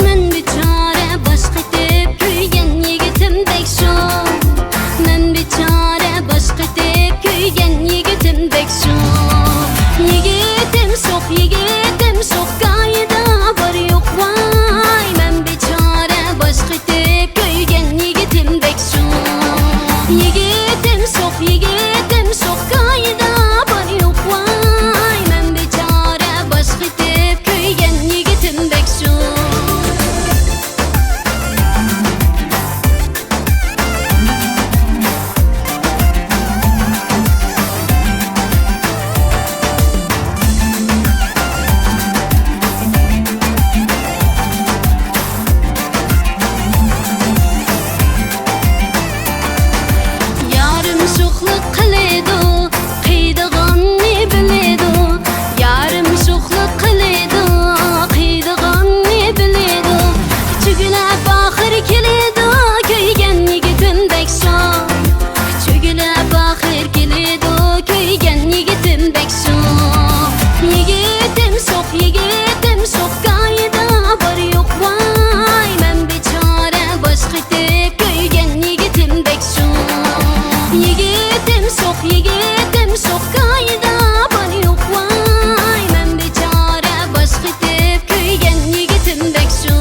Men biçare başqıtıp kuygen yigitimdek şu. Men biçare başqıtıp kuygen yigitimdek şu. Yigitim sok gayda var yok vay. Men biçare başqıtıp kuygen yigitimdek şu. Yigitim sok gayda var yok vay. Men biçare başqıtıp kuygen yigitimdek şu. Yarım şuqluq qiladi, qiydig'anni biladi. Yarım şuqluq qiladi, qiydig'anni biladi. Kuchugilab oxir keladi, kuygan yigitimdek shu. Kuchugilab oxir keladi, kuygan yigitimdek shu. Yigitim sok gayda var yok vay. Men bichora boshqitib kuygan yigitimdek shu. Yigitim sok gayda var yok vay. Men bichora boshqitib kuygan yigitimdek shu.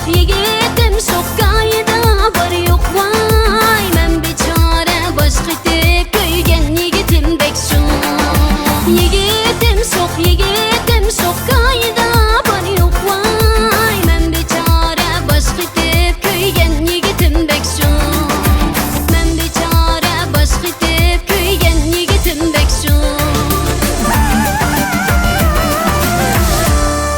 Yigitim sok gayda var yok vay. Men bichora boshqitib kuygan yigitimdek shu. Yigitim sok gayda var yok vay. Men bichora boshqitib kuygan yigitimdek shu.